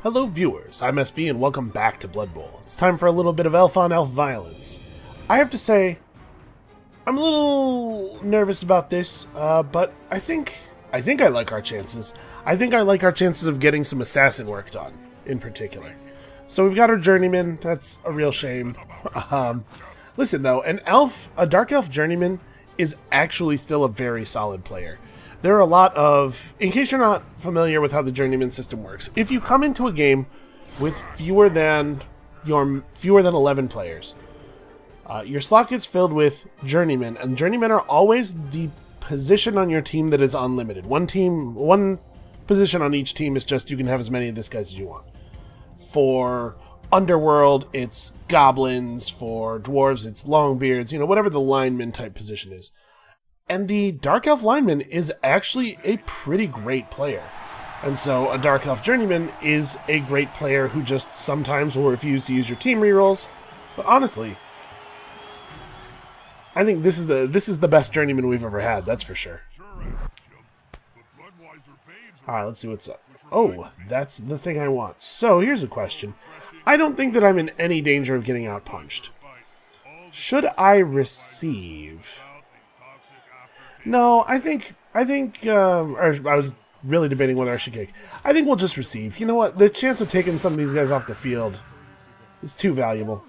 Hello viewers, I'm SB and welcome back to Blood Bowl. It's time for a little bit of elf-on-elf violence. I have to say, I'm a little nervous about this, but I think I like our chances. I think I like our chances of getting some assassin work done, in particular. So we've got our journeyman, that's a real shame. Listen though, a dark elf journeyman is actually still a very solid player. There are a lot of, in case you're not familiar with how the journeyman system works, if you come into a game with fewer than 11 players, your slot gets filled with journeymen, and journeymen are always the position on your team that is unlimited. One position on each team is just you can have as many of these guys as you want. For Underworld, it's goblins. For dwarves, it's longbeards. Whatever the lineman type position is. And the Dark Elf lineman is actually a pretty great player. And so a Dark Elf journeyman is a great player who just sometimes will refuse to use your team rerolls. But honestly, I think this is the best journeyman we've ever had, that's for sure. Alright, let's see what's up. Oh, that's the thing I want. So, here's a question. I don't think that I'm in any danger of getting outpunched. Should I receive? No, I was really debating whether I should kick. I think we'll just receive. You know what? The chance of taking some of these guys off the field is too valuable.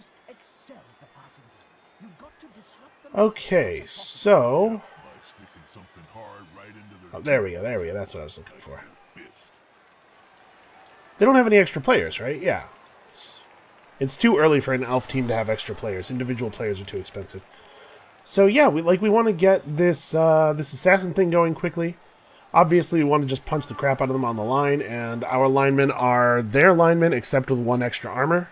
Okay, so... Oh, there we go, that's what I was looking for. They don't have any extra players, right? Yeah. It's too early for an elf team to have extra players. Individual players are too expensive. So yeah, we want to get this this assassin thing going quickly. Obviously, we want to just punch the crap out of them on the line, and our linemen are their linemen, except with one extra armor.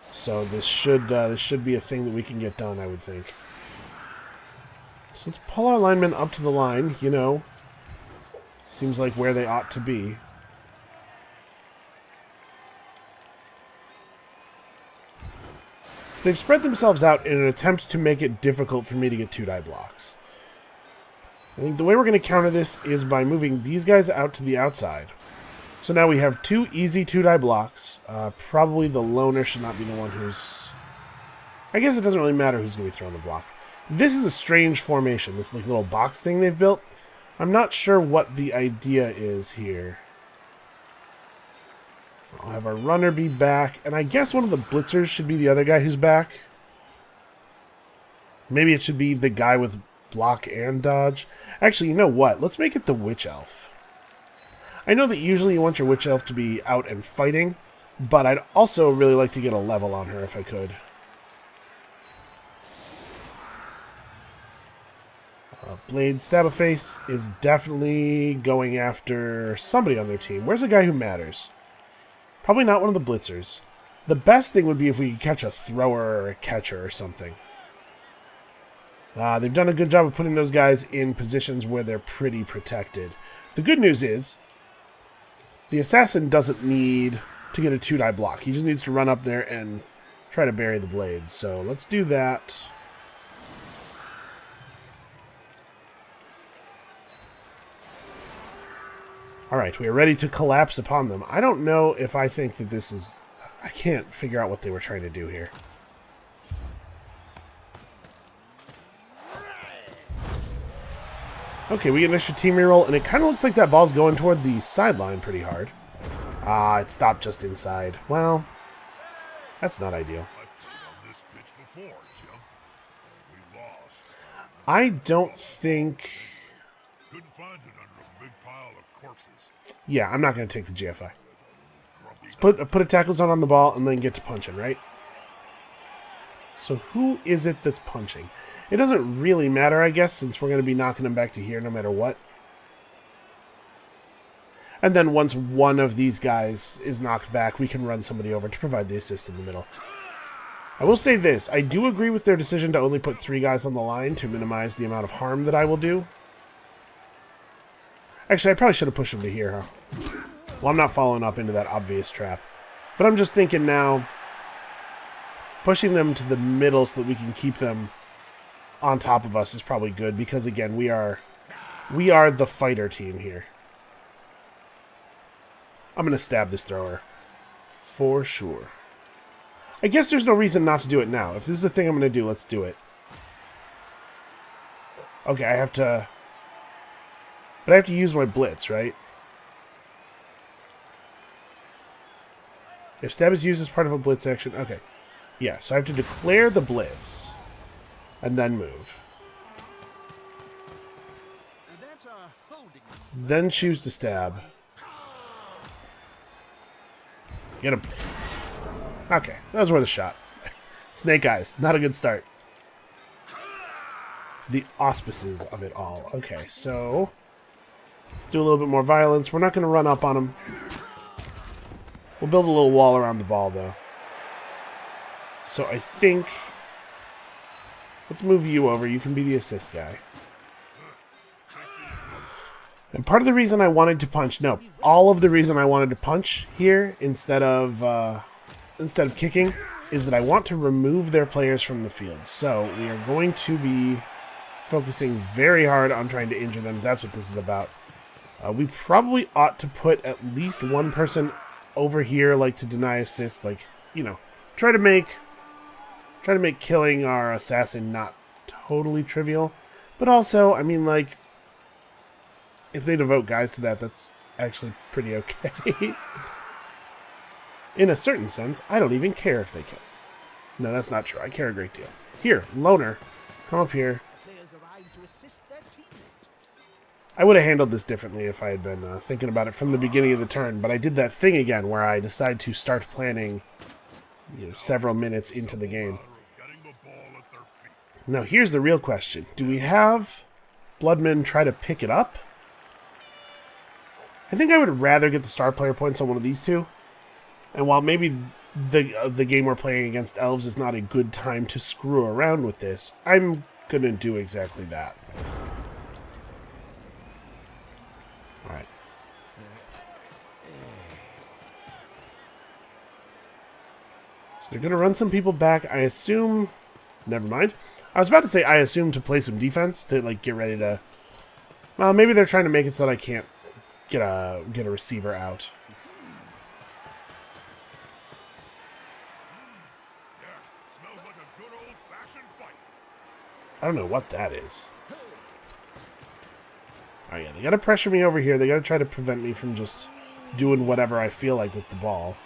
So this should be a thing that we can get done, I would think. So let's pull our linemen up to the line. Seems like where they ought to be. So they've spread themselves out in an attempt to make it difficult for me to get 2-die blocks. I think the way we're going to counter this is by moving these guys out to the outside. So now we have 2 easy 2-die blocks. Probably the loner should not be the one who's... I guess it doesn't really matter who's going to be throwing the block. This is a strange formation, this little box thing they've built. I'm not sure what the idea is here. I'll have our runner be back, and I guess one of the blitzers should be the other guy who's back. Maybe it should be the guy with block and dodge. Actually, you know what? Let's make it the witch elf. I know that usually you want your witch elf to be out and fighting, but I'd also really like to get a level on her if I could. Blade Stab-a-Face is definitely going after somebody on their team. Where's the guy who matters? Probably not one of the blitzers. The best thing would be if we could catch a thrower or a catcher or something. They've done a good job of putting those guys in positions where they're pretty protected. The good news is, the assassin doesn't need to get a 2-die block. He just needs to run up there and try to bury the blade. So let's do that. Alright, we are ready to collapse upon them. I don't know if I think that this is... I can't figure out what they were trying to do here. Okay, we get an extra team reroll, and it kind of looks like that ball's going toward the sideline pretty hard. It stopped just inside. Well, that's not ideal. I don't think... Yeah, I'm not going to take the GFI. Let's put a tackle zone on the ball and then get to punching, right? So who is it that's punching? It doesn't really matter, I guess, since we're going to be knocking them back to here no matter what. And then once one of these guys is knocked back, we can run somebody over to provide the assist in the middle. I will say this. I do agree with their decision to only put 3 guys on the line to minimize the amount of harm that I will do. Actually, I probably should have pushed him to here, huh? Well, I'm not following up into that obvious trap. But I'm just thinking now, pushing them to the middle so that we can keep them on top of us is probably good. Because, again, we are the fighter team here. I'm going to stab this thrower. For sure. I guess there's no reason not to do it now. If this is the thing I'm going to do, let's do it. Okay, I have to... But I have to use my blitz, right? If stab is used as part of a blitz action... Okay. Yeah, so I have to declare the blitz. And then move. Then choose to stab. Get him. Okay, that was worth a shot. Snake eyes, not a good start. The auspices of it all. Okay, so... Let's do a little bit more violence. We're not going to run up on him. We'll build a little wall around the ball, though. So I think... Let's move you over. You can be the assist guy. And part of the reason I wanted to punch... No, all of the reason I wanted to punch here instead of kicking is that I want to remove their players from the field. So we are going to be focusing very hard on trying to injure them. That's what this is about. We probably ought to put at least one person over here, like, to deny assists. Like, you know, try to make killing our assassin not totally trivial. But also, I mean, like, if they devote guys to that, that's actually pretty okay. In a certain sense, I don't even care if they kill. No, that's not true. I care a great deal. Here, loner, come up here. I would have handled this differently if I had been thinking about it from the beginning of the turn, but I did that thing again where I decide to start planning, you know, several minutes into the game. Now, here's the real question. Do we have Bloodman try to pick it up? I think I would rather get the star player points on one of these two. And while maybe the game we're playing against elves is not a good time to screw around with this, I'm going to do exactly that. Alright. So they're going to run some people back. I assume... Never mind. I was about to say I assume to play some defense to, like, get ready to... Well, maybe they're trying to make it so that I can't get a receiver out. I don't know what that is. Oh yeah, they gotta pressure me over here. They gotta try to prevent me from just doing whatever I feel like with the ball.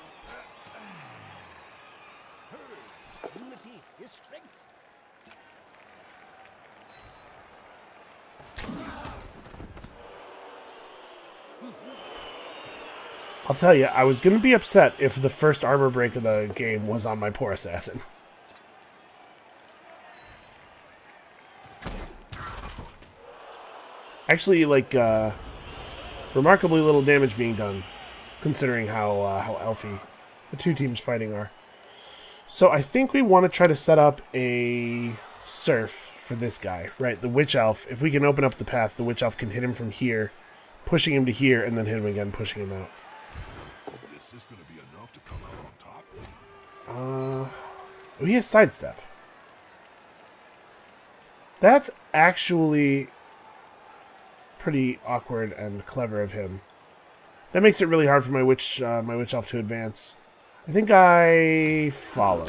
I'll tell you, I was gonna be upset if the first armor break of the game was on my poor assassin. Actually, like, remarkably little damage being done, considering how elfy the two teams fighting are. So I think we want to try to set up a surf for this guy, right? The witch elf. If we can open up the path, the witch elf can hit him from here, pushing him to here, and then hit him again, pushing him out. This is going to be enough to come out Oh, on top. he has sidestep. That's actually pretty awkward and clever of him. That makes it really hard for my witch elf to advance. I think I follow.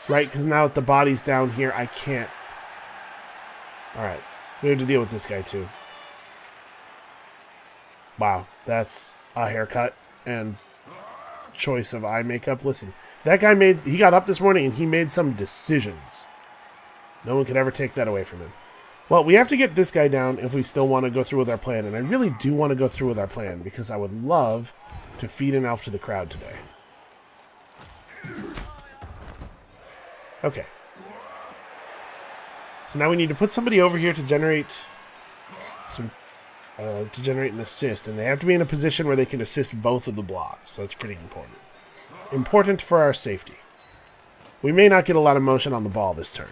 Right, because now that the body's down here, I can't. Alright, we have to deal with this guy too. Wow, that's a haircut and choice of eye makeup. Listen, that guy he got up this morning and he made some decisions. No one could ever take that away from him. Well, we have to get this guy down if we still want to go through with our plan, and I really do want to go through with our plan, because I would love to feed an elf to the crowd today. Okay. So now we need to put somebody over here to generate an assist, and they have to be in a position where they can assist both of the blocks, so that's pretty important. Important for our safety. We may not get a lot of motion on the ball this turn.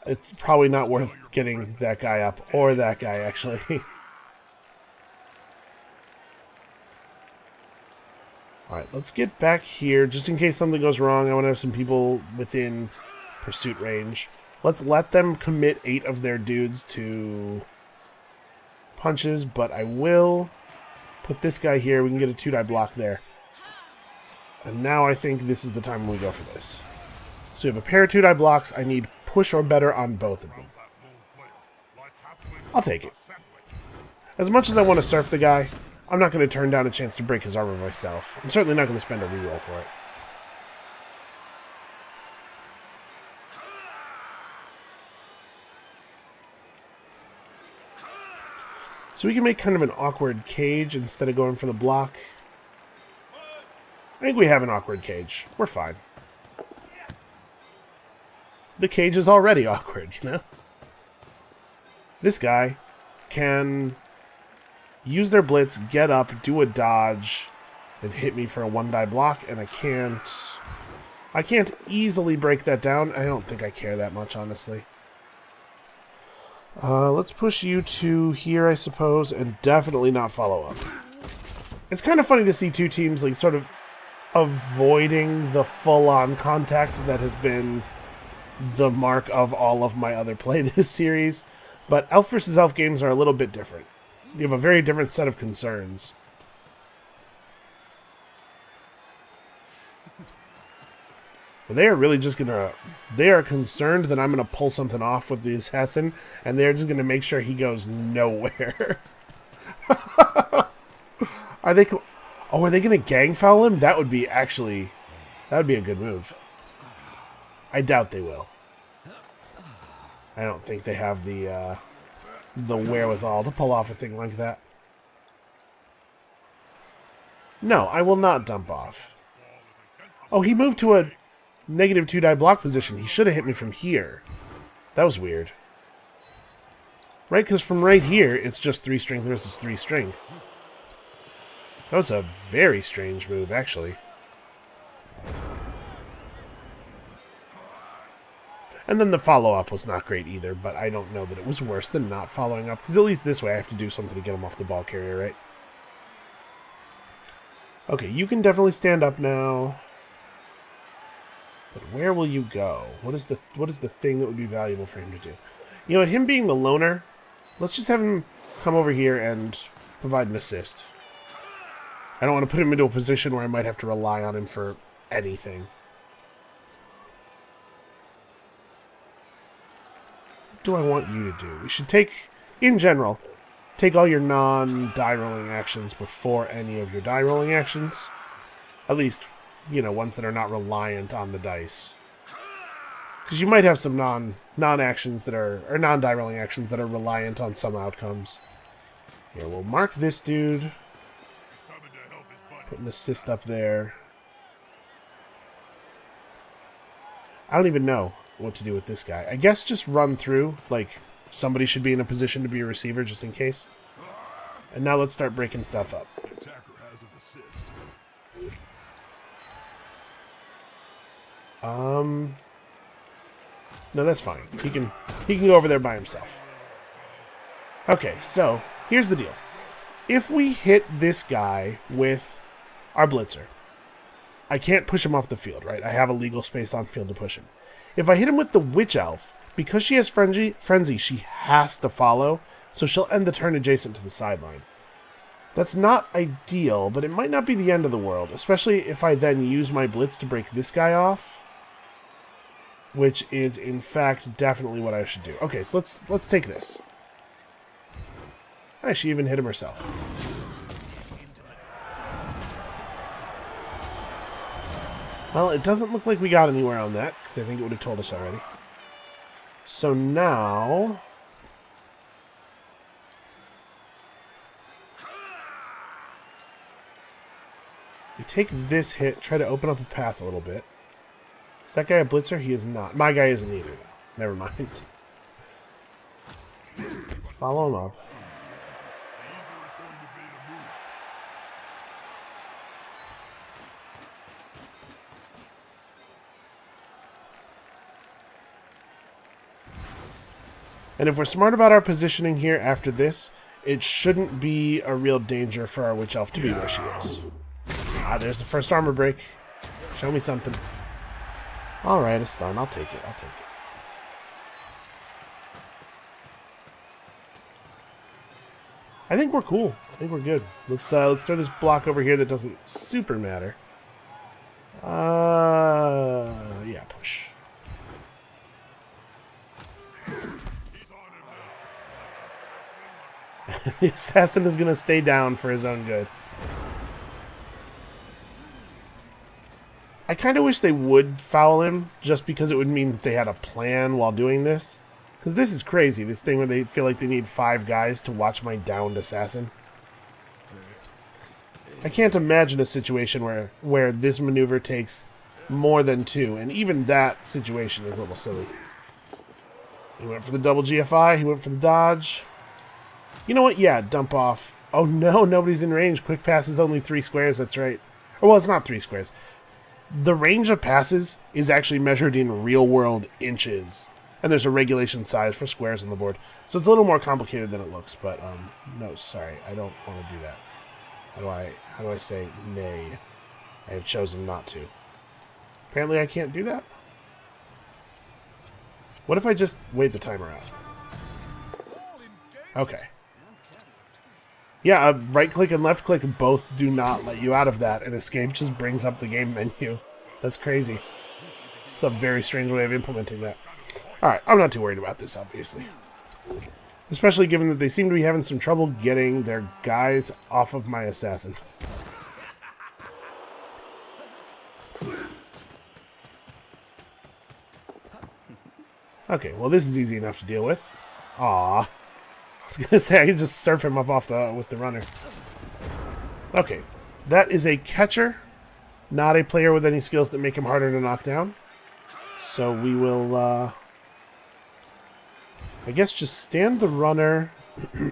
It's probably not worth getting that guy up, or that guy, actually. Alright, let's get back here. Just in case something goes wrong, I want to have some people within pursuit range. Let's let them commit 8 of their dudes to punches, but I will put this guy here. We can get a 2-die block there. And now I think this is the time when we go for this. So we have a pair of 2-die blocks. I need push or better on both of them. I'll take it. As much as I want to surf the guy, I'm not going to turn down a chance to break his armor myself. I'm certainly not going to spend a reroll for it. So we can make kind of an awkward cage instead of going for the block. I think we have an awkward cage. We're fine. The cage is already awkward, you know? This guy can use their blitz, get up, do a dodge, and hit me for a 1-die block, and I can't easily break that down. I don't think I care that much, honestly. Let's push you to here, I suppose, and definitely not follow up. It's kind of funny to see two teams like sort of avoiding the full-on contact that has been the mark of all of my other play this series. But elf versus elf games are a little bit different. You have a very different set of concerns. They are really just gonna... They are concerned that I'm gonna pull something off with the assassin, and they're just gonna make sure he goes nowhere. Are they... Oh, are they gonna gang foul him? That would be actually... That would be a good move. I doubt they will. I don't think they have the wherewithal to pull off a thing like that. No, I will not dump off. Oh, he moved to a negative 2-die block position. He should have hit me from here. That was weird. Right, because from right here, it's just 3 strength versus 3 strength. That was a very strange move, actually. And then the follow-up was not great either, but I don't know that it was worse than not following up, because at least this way I have to do something to get him off the ball carrier, right? Okay, you can definitely stand up now. But where will you go? What is the thing that would be valuable for him to do? You know what, him being the loner, let's just have him come over here and provide an assist. I don't want to put him into a position where I might have to rely on him for anything. What do I want you to do? We should take, in general, take all your non-die rolling actions before any of your die rolling actions. At least, you know, ones that are not reliant on the dice. Because you might have some non-actions that are, or non-die rolling actions that are reliant on some outcomes. Here, we'll mark this dude. Put an assist up there. I don't even know what to do with this guy. I guess just run through, like, somebody should be in a position to be a receiver just in case. And now let's start breaking stuff up. No, that's fine. He can go over there by himself. Okay, so here's the deal. If we hit this guy with our blitzer, I can't push him off the field, right? I have a legal space on field to push him. If I hit him with the witch elf, because she has frenzy, she has to follow, so she'll end the turn adjacent to the sideline. That's not ideal, but it might not be the end of the world, especially if I then use my blitz to break this guy off, which is, in fact, definitely what I should do. Okay, so let's take this. Ah, she even hit him herself. Well, it doesn't look like we got anywhere on that, because I think it would have told us already. So now... we take this hit, try to open up a path a little bit. Is that guy a blitzer? He is not. My guy isn't either, though. Never mind. Let's follow him up. And if we're smart about our positioning here after this, it shouldn't be a real danger for our witch elf to be where she is. Ah, there's the first armor break. Show me something. Alright, a stun. I'll take it. I'll take it. I think we're cool. I think we're good. Let's throw this block over here that doesn't super matter. Yeah, push. The assassin is going to stay down for his own good. I kind of wish they would foul him, just because it would mean that they had a plan while doing this. Because this is crazy, this thing where they feel like they need 5 guys to watch my downed assassin. I can't imagine a situation where this maneuver takes more than 2, and even that situation is a little silly. He went for the double GFI, he went for the dodge. You know what? Yeah, dump off. Oh no, nobody's in range. Quick pass is only 3 squares, that's right. Or, well, it's not 3 squares. The range of passes is actually measured in real-world inches. And there's a regulation size for squares on the board. So it's a little more complicated than it looks, but, no, sorry, I don't want to do that. How do I say nay? I have chosen not to. Apparently I can't do that? What if I just wait the timer out? Okay. Yeah, right-click and left-click both do not let you out of that, and escape just brings up the game menu. That's crazy. It's a very strange way of implementing that. Alright, I'm not too worried about this, obviously. Especially given that they seem to be having some trouble getting their guys off of my assassin. Okay, well this is easy enough to deal with. Aww. I was gonna say I could just surf him up off with the runner. Okay, that is a catcher, not a player with any skills that make him harder to knock down. So we will, I guess, just stand the runner to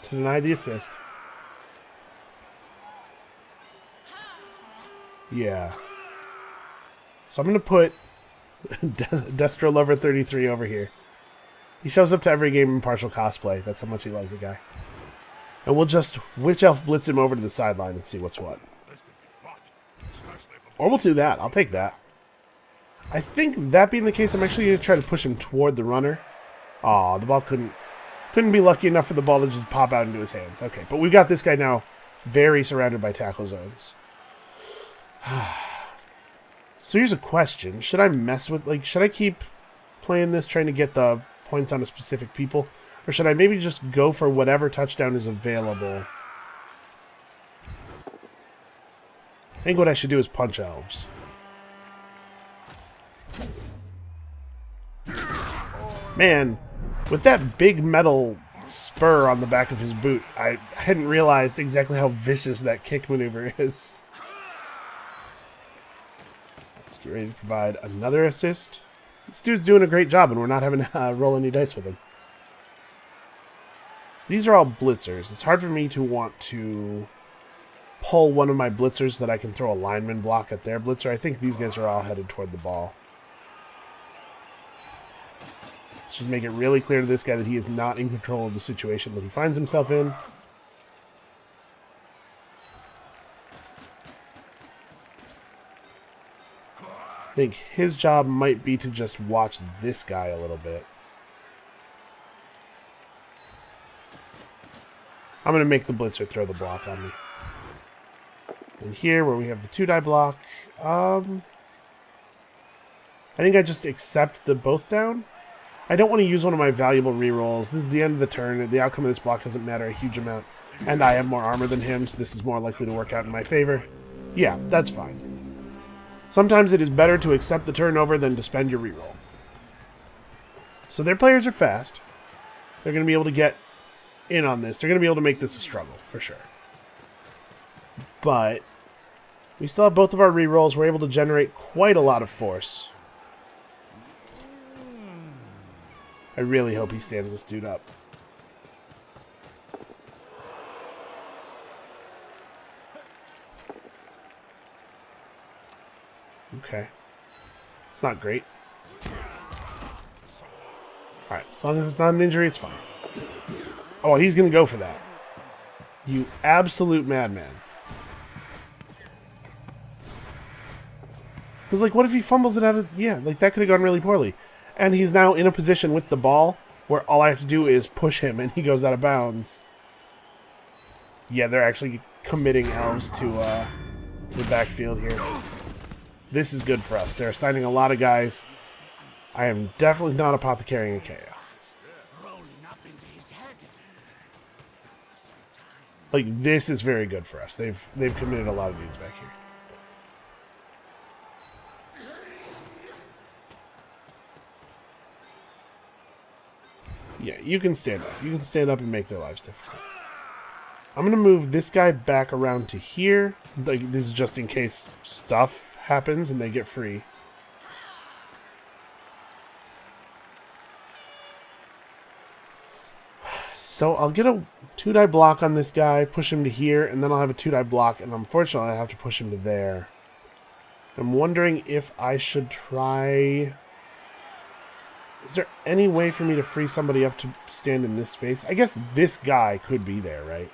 deny the assist. Yeah. So I'm gonna put Destro Lover 33 over here. He shows up to every game in partial cosplay. That's how much he loves the guy. And we'll just Witch Elf blitz him over to the sideline and see what's what. Or we'll do that. I'll take that. I think that being the case, I'm actually going to try to push him toward the runner. Aw, the ball couldn't be lucky enough for the ball to just pop out into his hands. Okay, but we've got this guy now very surrounded by tackle zones. So here's a question. Should I mess with, should I keep playing this, trying to get the points on a specific people? Or should I maybe just go for whatever touchdown is available? I think what I should do is punch elves. Man, with that big metal spur on the back of his boot, I hadn't realized exactly how vicious that kick maneuver is. Let's get ready to provide another assist. This dude's doing a great job, and we're not having to roll any dice with him. So these are all blitzers. It's hard for me to want to pull one of my blitzers so that I can throw a lineman block at their blitzer. I think these guys are all headed toward the ball. Let's just make it really clear to this guy that he is not in control of the situation that he finds himself in. I think his job might be to just watch this guy a little bit. I'm going to make the blitzer throw the block on me. And here, where we have the 2-die block, I think I just accept the both down. I don't want to use one of my valuable rerolls. This is the end of the turn. The outcome of this block doesn't matter a huge amount. And I have more armor than him, so this is more likely to work out in my favor. Yeah, that's fine. Sometimes it is better to accept the turnover than to spend your reroll. So their players are fast. They're going to be able to get in on this. They're going to be able to make this a struggle, for sure. But we still have both of our rerolls. We're able to generate quite a lot of force. I really hope he stands this dude up. Okay. It's not great. Alright, as long as it's not an injury, it's fine. Oh, he's going to go for that. You absolute madman. Because, what if he fumbles it out of... Yeah, that could have gone really poorly. And he's now in a position with the ball where all I have to do is push him and he goes out of bounds. Yeah, they're actually committing elves to the backfield here. This is good for us. They're assigning a lot of guys. I am definitely not apothecarying a KO. Like, this is very good for us. They've committed a lot of dudes back here. Yeah, you can stand up. You can stand up and make their lives difficult. I'm going to move this guy back around to here. Like, this is just in case stuff happens and they get free. So I'll get a 2-die block on this guy, push him to here, and then I'll have a 2-die block, and unfortunately I have to push him to there. I'm wondering if I should try... Is there any way for me to free somebody up to stand in this space? I guess this guy could be there, right?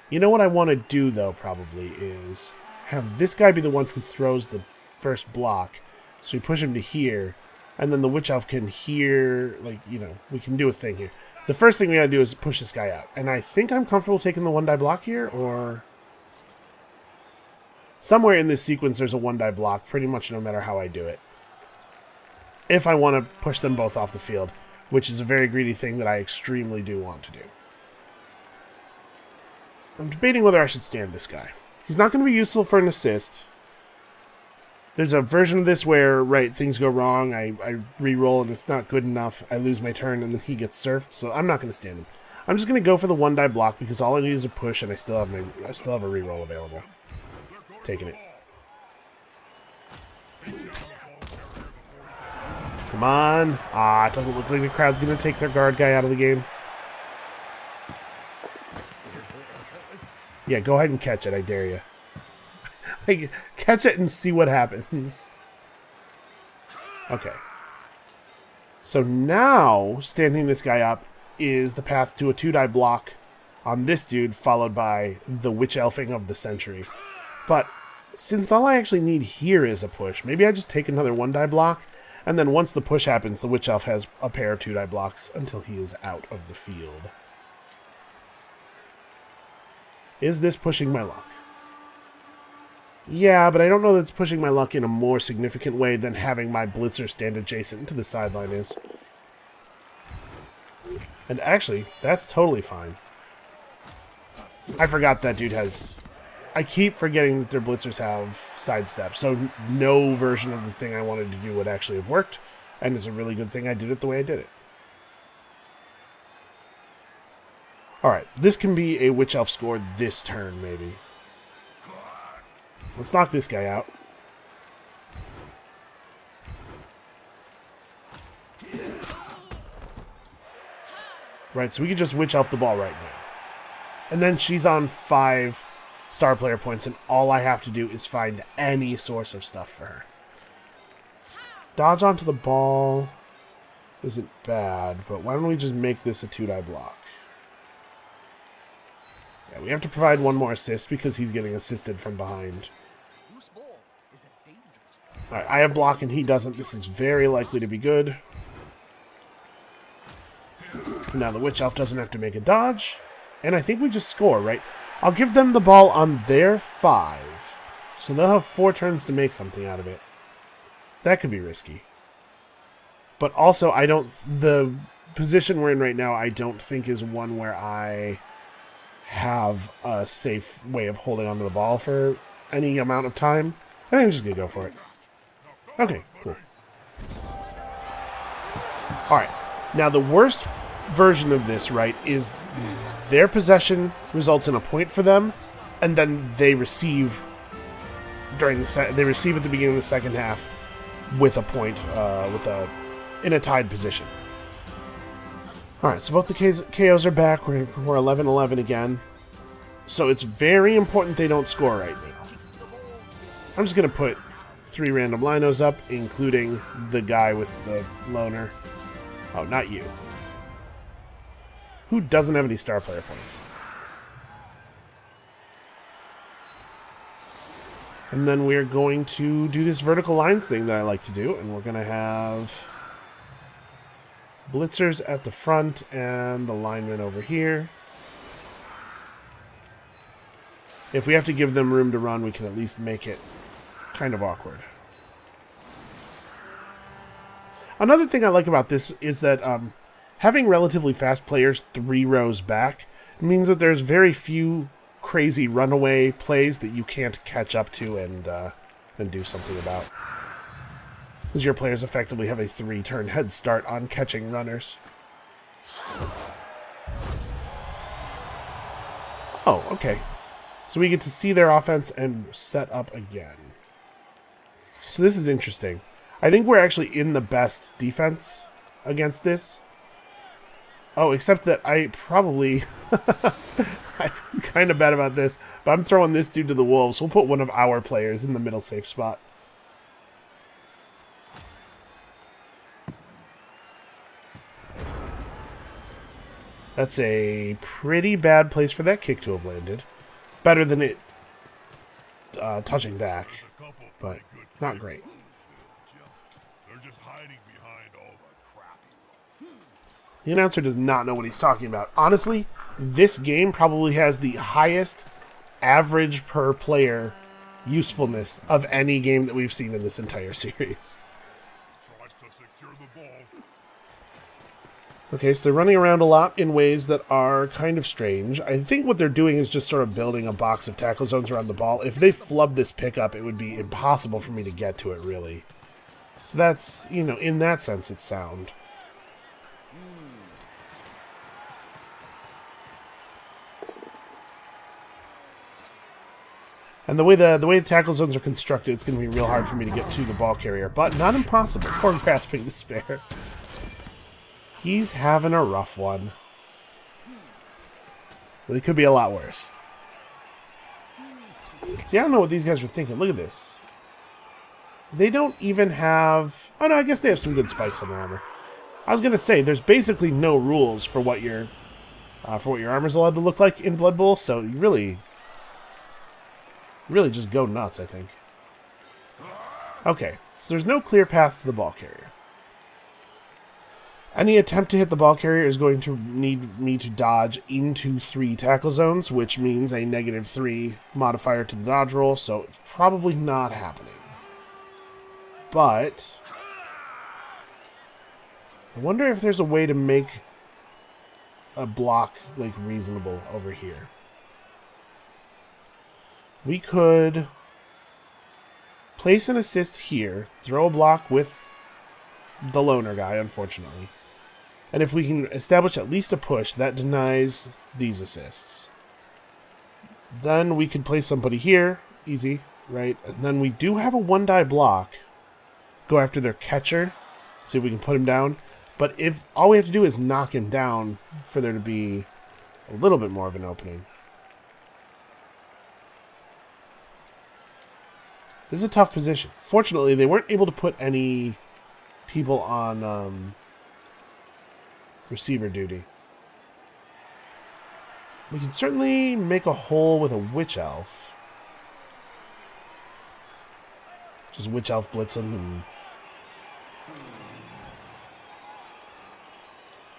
You know what I want to do, though, probably, is have this guy be the one who throws the first block. So we push him to here, and then the Witch Elf can hear, like, you know, we can do a thing here. The first thing we gotta do is push this guy out. And I think I'm comfortable taking the 1-die block here, or... Somewhere in this sequence there's a 1-die block, pretty much no matter how I do it. If I want to push them both off the field, which is a very greedy thing that I extremely do want to do. I'm debating whether I should stand this guy. He's not going to be useful for an assist. There's a version of this where, right, things go wrong, I re-roll and it's not good enough, I lose my turn and then he gets surfed, so I'm not going to stand him. I'm just going to go for the 1-die block because all I need is a push and I still have a re-roll available. Taking it. Come on. Ah, it doesn't look like the crowd's going to take their guard guy out of the game. Yeah, go ahead and catch it, I dare you. Like, catch it and see what happens. Okay. So now, standing this guy up is the path to a 2-die block on this dude, followed by the Witch Elfing of the Century. But since all I actually need here is a push, maybe I just take another 1-die block, and then once the push happens, the Witch Elf has a pair of 2-die blocks until he is out of the field. Is this pushing my luck? Yeah, but I don't know that it's pushing my luck in a more significant way than having my Blitzer stand adjacent to the sideline is. And actually, that's totally fine. I forgot that dude has... I keep forgetting that their Blitzers have sidestep, so no version of the thing I wanted to do would actually have worked, and it's a really good thing I did it the way I did it. Alright, this can be a Witch Elf score this turn, maybe. Let's knock this guy out. Right, so we can just Witch Elf the ball right now. And then she's on 5 star player points, and all I have to do is find any source of stuff for her. Dodge onto the ball isn't bad, but why don't we just make this a 2-die block? Yeah, we have to provide one more assist because he's getting assisted from behind. Alright, I have block and he doesn't. This is very likely to be good. Now the Witch Elf doesn't have to make a dodge. And I think we just score, right? I'll give them the ball on their 5. So they'll have 4 turns to make something out of it. That could be risky. But also, the position we're in right now, I don't think is one where I have a safe way of holding onto the ball for any amount of time. I think I'm just going to go for it. Okay, cool. Alright, now the worst version of this, right, is their possession results in a point for them, and then they receive during they receive at the beginning of the second half with a point, in a tied position. Alright, so both the KOs are back. We're 11-11 again. So it's very important they don't score right now. I'm just going to put 3 random linos up, including the guy with the loner. Oh, not you. Who doesn't have any star player points? And then we're going to do this vertical lines thing that I like to do, and we're going to have Blitzers at the front and the linemen over here. If we have to give them room to run, we can at least make it kind of awkward. Another thing I like about this is that having relatively fast players 3 rows back means that there's very few crazy runaway plays that you can't catch up to and do something about. Because your players effectively have a 3-turn head start on catching runners. Oh, okay. So we get to see their offense and set up again. So this is interesting. I think we're actually in the best defense against this. Oh, except that I probably... I'm kind of bad about this, but I'm throwing this dude to the wolves. We'll put one of our players in the middle safe spot. That's a pretty bad place for that kick to have landed. Better than it touching back, but not great. They're just hiding behind all the crap. The announcer does not know what he's talking about. Honestly, this game probably has the highest average per player usefulness of any game that we've seen in this entire series. Tries to secure the ball. Okay, so they're running around a lot in ways that are kind of strange. I think what they're doing is just sort of building a box of tackle zones around the ball. If they flub this pickup, it would be impossible for me to get to it, really. So that's, you know, in that sense, it's sound. And the way the tackle zones are constructed, it's going to be real hard for me to get to the ball carrier, but not impossible. Poor grasping despair. He's having a rough one. Well, it could be a lot worse. See, I don't know what these guys were thinking. Look at this. They don't even have... Oh, no, I guess they have some good spikes on their armor. I was going to say, there's basically no rules for what your armor's allowed to look like in Blood Bowl, so you really just go nuts, I think. Okay, so there's no clear path to the ball carrier. Any attempt to hit the ball carrier is going to need me to dodge into 3 tackle zones, which means a -3 modifier to the dodge roll, so it's probably not happening. But I wonder if there's a way to make a block, like, reasonable over here. We could place an assist here, throw a block with the loner guy, unfortunately. And if we can establish at least a push, that denies these assists. Then we could place somebody here. Easy, right? And then we do have a 1-die block. Go after their catcher. See if we can put him down. But if all we have to do is knock him down for there to be a little bit more of an opening. This is a tough position. Fortunately, they weren't able to put any people on... receiver duty. We can certainly make a hole with a witch elf. Just witch elf blitz him and...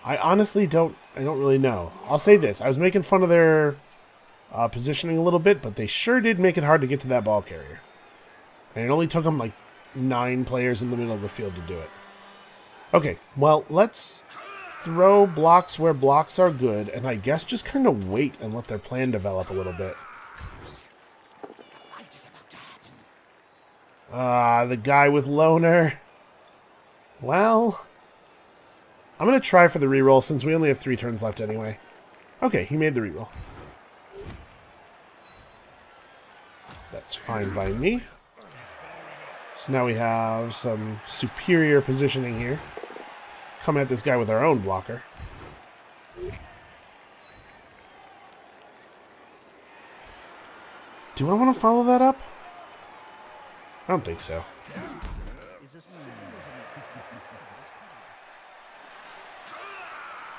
I honestly don't really know. I'll say this. I was making fun of their positioning a little bit, but they sure did make it hard to get to that ball carrier. And it only took them like 9 players in the middle of the field to do it. Okay, well, let's throw blocks where blocks are good, and I guess just kind of wait and let their plan develop a little bit. The guy with loner. Well, I'm going to try for the reroll since we only have 3 turns left anyway. Okay, he made the reroll. That's fine by me. So now we have some superior positioning here. Come at this guy with our own blocker. Do I want to follow that up? I don't think so.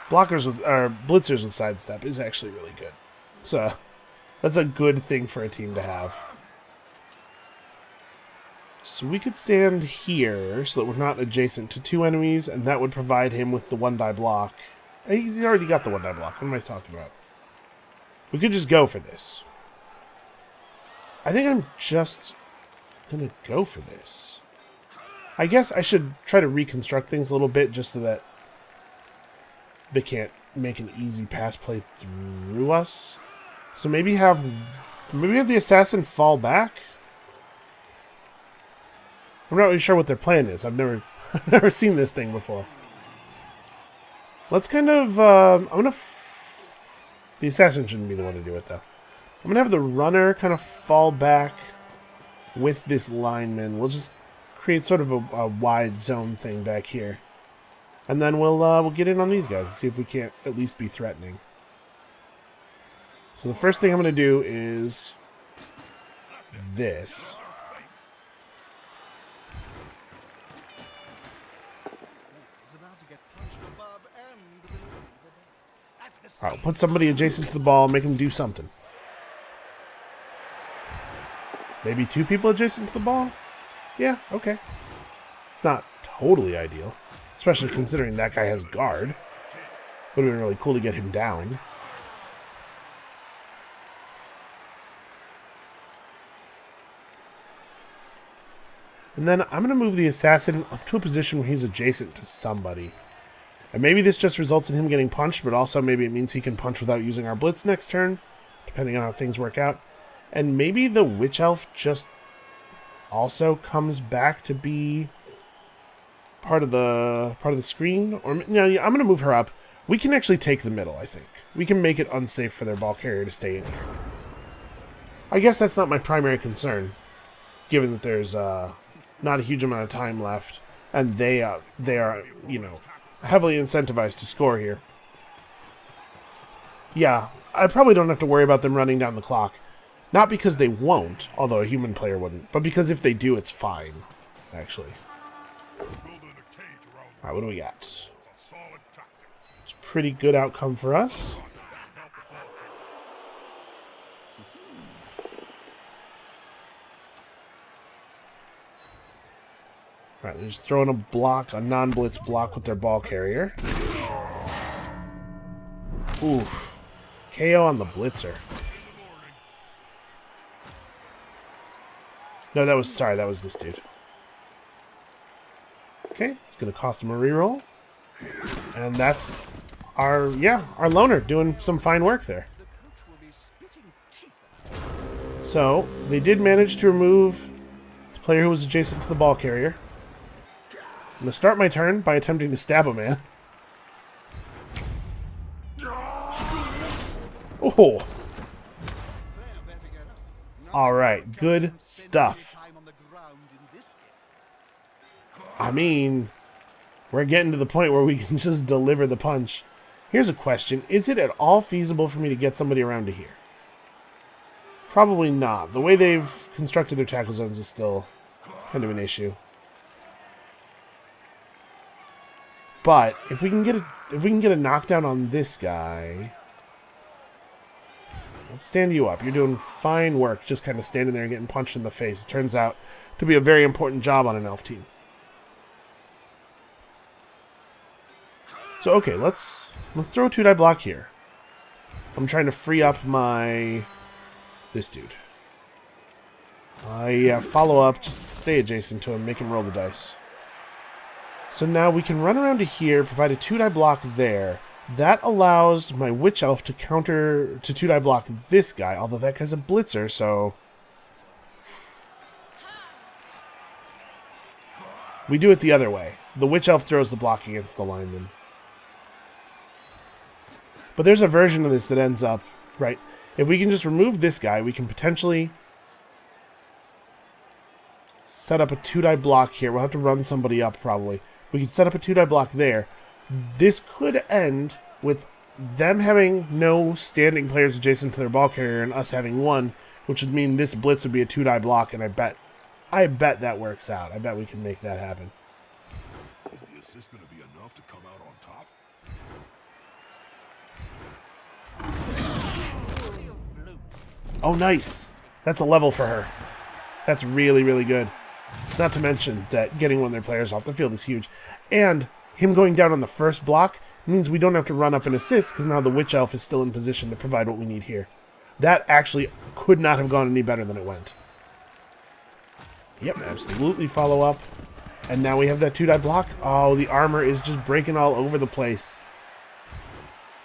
Blockers with, or blitzers with sidestep is actually really good. So that's a good thing for a team to have. So we could stand here so that we're not adjacent to two enemies, and that would provide him with the 1-die block. He's already got the 1-die block. What am I talking about? We could just go for this. I think I'm just gonna go for this. I guess I should try to reconstruct things a little bit just so that they can't make an easy pass play through us. So maybe have the assassin fall back? I'm not really sure what their plan is. I've never seen this thing before. Let's kind of the assassin shouldn't be the one to do it though. I'm gonna have the runner kind of fall back with this lineman. We'll just create sort of a wide zone thing back here. And then we'll get in on these guys and see if we can't at least be threatening. So the first thing I'm going to do is this. Alright, we'll put somebody adjacent to the ball, make them do something. Maybe two people adjacent to the ball? Yeah, okay. It's not totally ideal. Especially considering that guy has guard. Would have been really cool to get him down. And then I'm going to move the assassin up to a position where he's adjacent to somebody. And maybe this just results in him getting punched, but also maybe it means he can punch without using our blitz next turn, depending on how things work out. And maybe the witch elf just also comes back to be part of the screen. Or no, I'm going to move her up. We can actually take the middle, I think. We can make it unsafe for their ball carrier to stay in here. I guess that's not my primary concern, given that there's not a huge amount of time left, and they are, you know, heavily incentivized to score here. Yeah, I probably don't have to worry about them running down the clock. Not because they won't, although a human player wouldn't, but because if they do, it's fine, actually. Alright, what do we got? It's a pretty good outcome for us. Alright, they're just throwing a block, a non-blitz block with their ball carrier. Oof. KO on the blitzer. No, that was this dude. Okay, it's going to cost him a reroll. And that's our loner doing some fine work there. So, they did manage to remove the player who was adjacent to the ball carrier. I'm going to start my turn by attempting to stab a man. Oh! Alright, good stuff. I mean, we're getting to the point where we can just deliver the punch. Here's a question. Is it at all feasible for me to get somebody around to here? Probably not. The way they've constructed their tackle zones is still kind of an issue. But if we can get a knockdown on this guy, let's stand you up. You're doing fine work, just kind of standing there and getting punched in the face. It turns out to be a very important job on an elf team. So okay, let's throw a 2-die block here. I'm trying to free up this dude. Yeah, follow up, just stay adjacent to him, make him roll the dice. So now we can run around to here, provide a 2-die block there. That allows my witch elf to counter to 2-die block this guy, although that guy's a blitzer, so we do it the other way. The witch elf throws the block against the lineman. But there's a version of this that ends up, right, if we can just remove this guy, we can potentially set up a 2-die block here. We'll have to run somebody up, probably. We can set up a 2-die block there. This could end with them having no standing players adjacent to their ball carrier and us having one, which would mean this blitz would be a 2-die block, and I bet that works out. I bet we can make that happen. Is the assist going to be enough to come out on top? Oh, nice. That's a level for her. That's really, really good. Not to mention that getting one of their players off the field is huge. And him going down on the first block means we don't have to run up and assist, because now the Witch Elf is still in position to provide what we need here. That actually could not have gone any better than it went. Yep, absolutely follow up. And now we have that 2-die block. Oh, the armor is just breaking all over the place.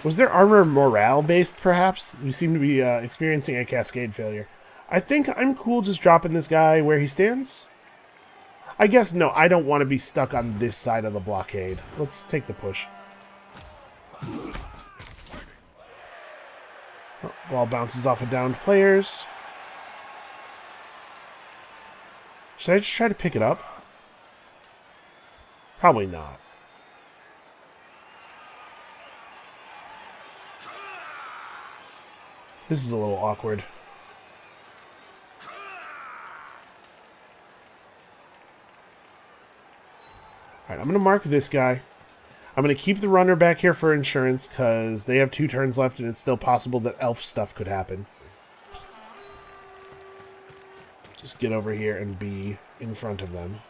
Was their armor morale-based, perhaps? We seem to be experiencing a cascade failure. I think I'm cool just dropping this guy where he stands. I guess, no, I don't want to be stuck on this side of the blockade. Let's take the push. Oh, ball bounces off of downed players. Should I just try to pick it up? Probably not. This is a little awkward. Alright, I'm going to mark this guy. I'm going to keep the runner back here for insurance, because they have 2 turns left and it's still possible that elf stuff could happen. Just get over here and be in front of them.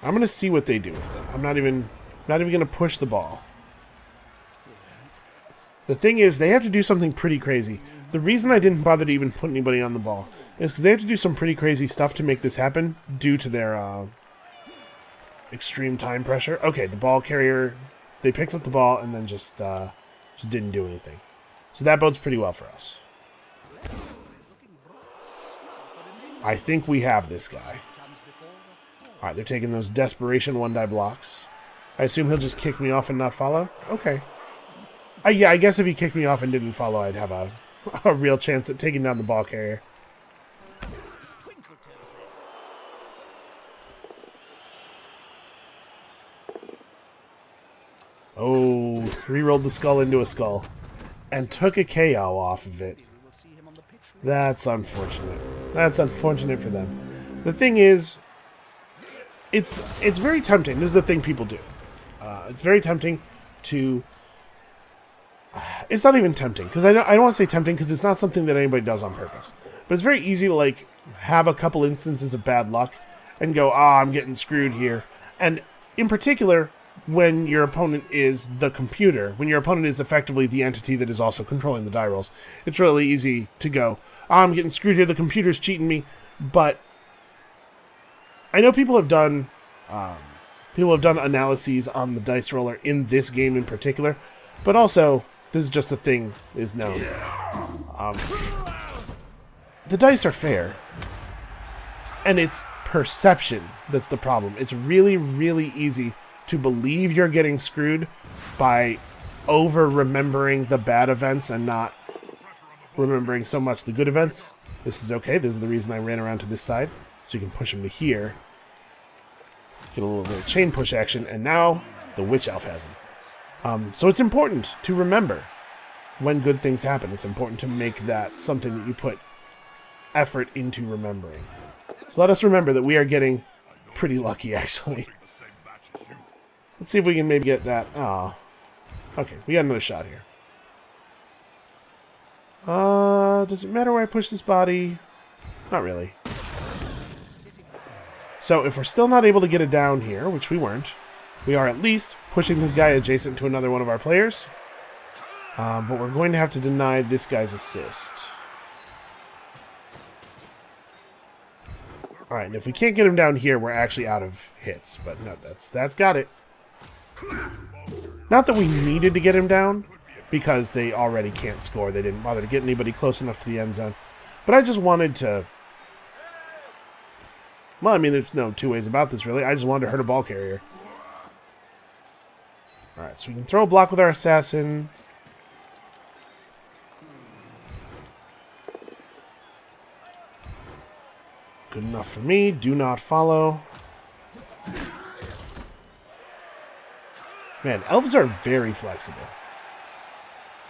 I'm going to see what they do with it. I'm not even going to push the ball. The thing is, they have to do something pretty crazy. The reason I didn't bother to even put anybody on the ball is because they have to do some pretty crazy stuff to make this happen due to their extreme time pressure. Okay, the ball carrier, they picked up the ball and then just didn't do anything. So that bodes pretty well for us. I think we have this guy. Alright, they're taking those desperation 1-die blocks. I assume he'll just kick me off and not follow? Okay. Yeah, I guess if he kicked me off and didn't follow, I'd have a real chance at taking down the ball carrier. Oh, re-rolled the skull into a skull. And took a KO off of it. That's unfortunate. That's unfortunate for them. The thing is, it's very tempting. This is the thing people do. It's very tempting to... It's not even tempting, because I don't want to say tempting, because it's not something that anybody does on purpose. But it's very easy to, like, have a couple instances of bad luck and go, I'm getting screwed here. And in particular, when your opponent is the computer, when your opponent is effectively the entity that is also controlling the die rolls, it's really easy to go, I'm getting screwed here, the computer's cheating me. But I know people have done analyses on the dice roller in this game in particular, but also... This is just a thing is known. The dice are fair. And it's perception that's the problem. It's really, really easy to believe you're getting screwed by over-remembering the bad events and not remembering so much the good events. This is okay. This is the reason I ran around to this side. So you can push him to here. Get a little bit of chain push action. And now the Witch Elf has him. So it's important to remember when good things happen. It's important to make that something that you put effort into remembering. So let us remember that we are getting pretty lucky, actually. Let's see if we can maybe get that. Ah, okay, we got another shot here. Does it matter where I push this body? Not really. So if we're still not able to get it down here, which we weren't, we are at least pushing this guy adjacent to another one of our players. But we're going to have to deny this guy's assist. Alright, and if we can't get him down here, we're actually out of hits. But no, that's got it. Not that we needed to get him down, because they already can't score. They didn't bother to get anybody close enough to the end zone. But I just wanted to... Well, I mean, there's no two ways about this, really. I just wanted to hurt a ball carrier. Alright, so we can throw a block with our assassin. Good enough for me. Do not follow. Man, elves are very flexible.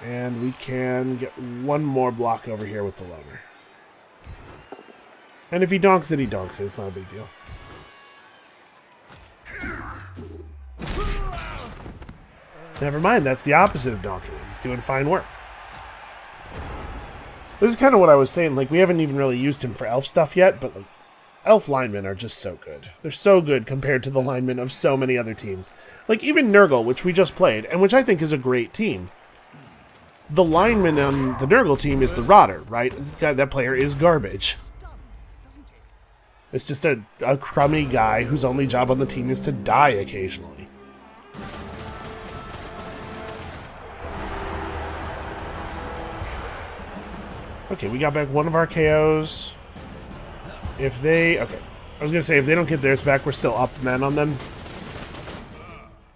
And we can get one more block over here with the loner. And if he donks it, he donks it. It's not a big deal. Never mind, that's the opposite of donking. He's doing fine work. This is kind of what I was saying. Like, we haven't even really used him for elf stuff yet, but like, elf linemen are just so good. They're so good compared to the linemen of so many other teams. Like, even Nurgle, which we just played, and which I think is a great team. The lineman on the Nurgle team is the Rotter, right? That player is garbage. It's just a crummy guy whose only job on the team is to die occasionally. Okay, we got back one of our KOs. If they... Okay. I was going to say, if they don't get theirs back, we're still up men on them.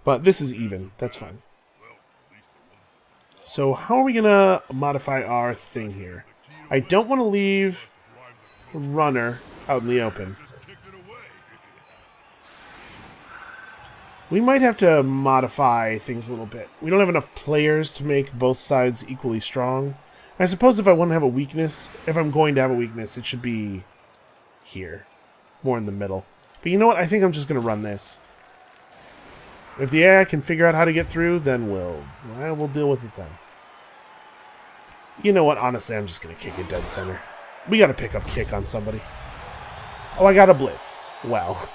But this is even. That's fine. So how are we going to modify our thing here? I don't want to leave a runner out in the open. We might have to modify things a little bit. We don't have enough players to make both sides equally strong. I suppose if I want to have a weakness, if I'm going to have a weakness, it should be here. More in the middle. But you know what? I think I'm just going to run this. If the AI can figure out how to get through, then we'll deal with it then. You know what? Honestly, I'm just going to kick it dead center. We got to pick up kick on somebody. Oh, I got a blitz. Well.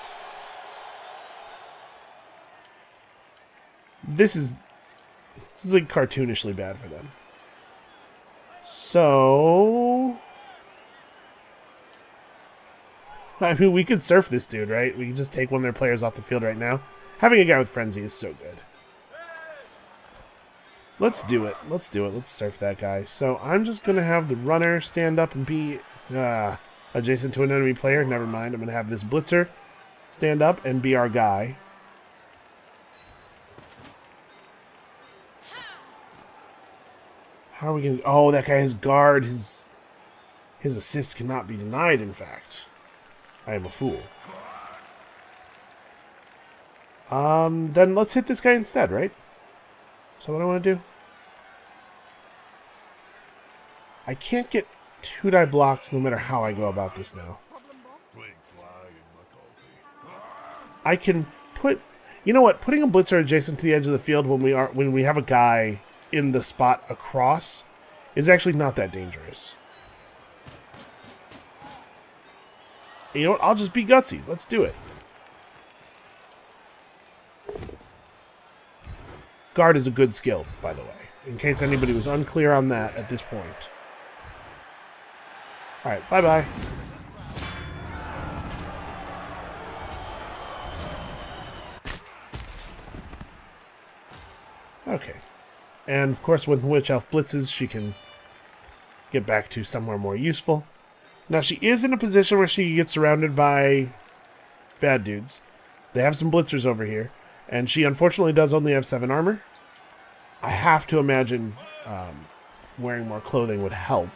This is like cartoonishly bad for them. So, I mean, we could surf this dude, right? We can just take one of their players off the field right now. Having a guy with frenzy is so good. Let's do it. Let's do it. Let's surf that guy. So I'm just going to have the runner stand up and be adjacent to an enemy player. Never mind. I'm going to have this blitzer stand up and be our guy. How are we going to... Oh, that guy has guard. His assist cannot be denied, in fact. I am a fool. Then let's hit this guy instead, right? Is that what I want to do? I can't get 2-die blocks no matter how I go about this now. I can put... You know what? Putting a blitzer adjacent to the edge of the field when we have a guy in the spot across is actually not that dangerous. You know what? I'll just be gutsy. Let's do it. Guard is a good skill, by the way, in case anybody was unclear on that at this point. Alright, bye-bye. Okay. And, of course, when the Witch Elf blitzes, she can get back to somewhere more useful. Now, she is in a position where she gets surrounded by bad dudes. They have some blitzers over here. And she, unfortunately, does only have 7 armor. I have to imagine wearing more clothing would help.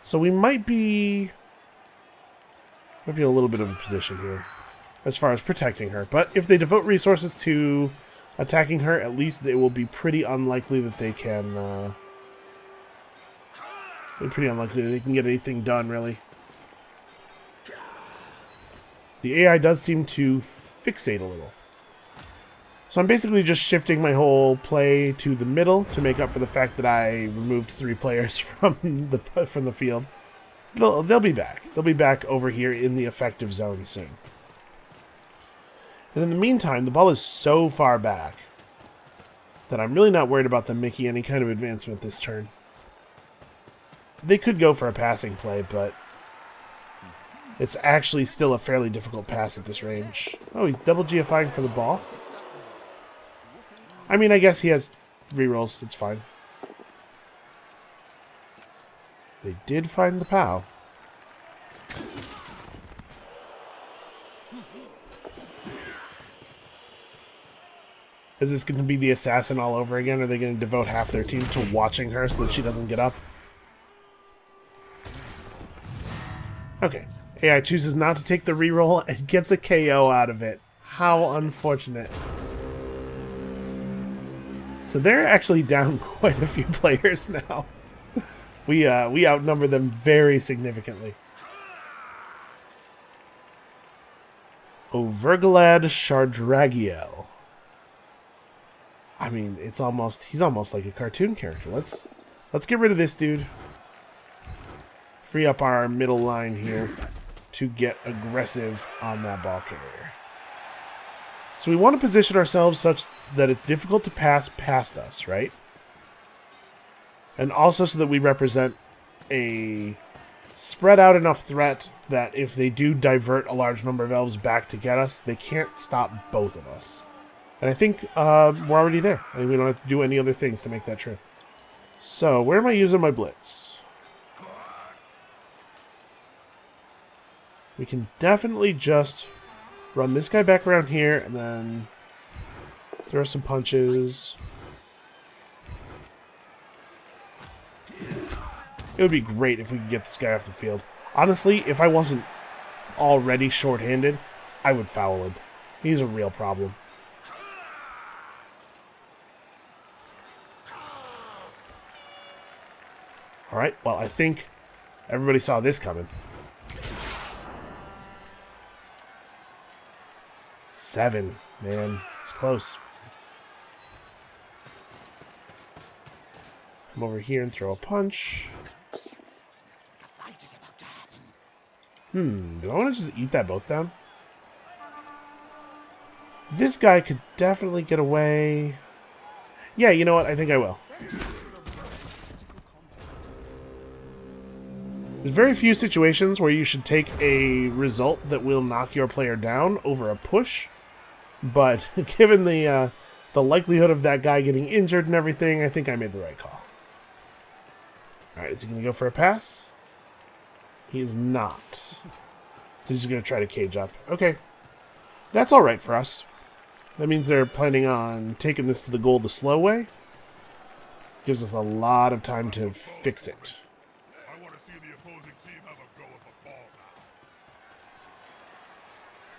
So we might be in a little bit of a position here as far as protecting her. But if they devote resources to attacking her, at least it will be pretty unlikely that they can... pretty unlikely that they can get anything done, really. The AI does seem to fixate a little. So I'm basically just shifting my whole play to the middle to make up for the fact that I removed 3 players from the field. They'll be back. They'll be back over here in the effective zone soon. And in the meantime, the ball is so far back that I'm really not worried about them making any kind of advancement this turn. They could go for a passing play, but it's actually still a fairly difficult pass at this range. Oh, he's double GFIing for the ball? I mean, I guess he has rerolls. It's fine. They did find the POW. Is this going to be the assassin all over again? Are they going to devote half their team to watching her so that she doesn't get up? Okay. AI chooses not to take the reroll and gets a KO out of it. How unfortunate. So they're actually down quite a few players now. We outnumber them very significantly. Overgalad Shardragiel. I mean, he's almost like a cartoon character. Let's Let's get rid of this dude. Free up our middle line here to get aggressive on that ball carrier. So we want to position ourselves such that it's difficult to pass past us, right? And also so that we represent a spread out enough threat that if they do divert a large number of elves back to get us, they can't stop both of us. And I think we're already there. I think we don't have to do any other things to make that true. So, where am I using my blitz? We can definitely just run this guy back around here and then throw some punches. It would be great if we could get this guy off the field. Honestly, if I wasn't already short-handed, I would foul him. He's a real problem. Alright, well, I think everybody saw this coming. 7, man. It's close. Come over here and throw a punch. Do I want to just eat that both down? This guy could definitely get away. Yeah, you know what? I think I will. There's very few situations where you should take a result that will knock your player down over a push, but given the likelihood of that guy getting injured and everything, I think I made the right call. Alright, is he going to go for a pass? He is not. So he's going to try to cage up. Okay. That's alright for us. That means they're planning on taking this to the goal the slow way. Gives us a lot of time to fix it.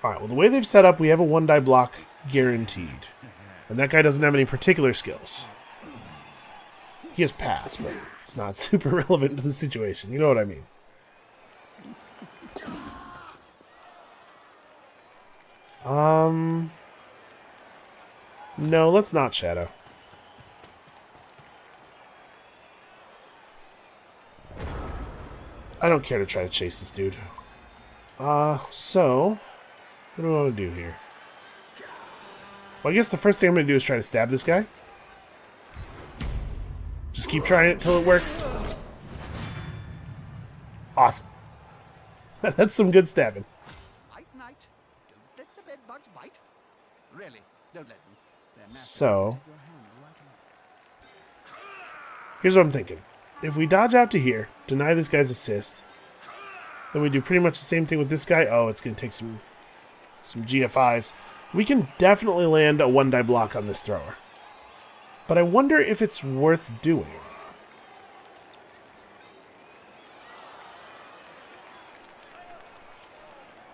Alright, well the way they've set up, we have a 1-die block guaranteed. And that guy doesn't have any particular skills. He has pass, but it's not super relevant to the situation. You know what I mean. No, let's not shadow. I don't care to try to chase this dude. So... what do I want to do here? Well, I guess the first thing I'm going to do is try to stab this guy. Just keep trying it till it works. Awesome. That's some good stabbing. Night. Don't let the bed bugs bite. Really, don't let them. So, here's what I'm thinking. If we dodge out to here, deny this guy's assist, then we do pretty much the same thing with this guy. Oh, it's going to take some GFIs. We can definitely land a 1-die block on this thrower. But I wonder if it's worth doing.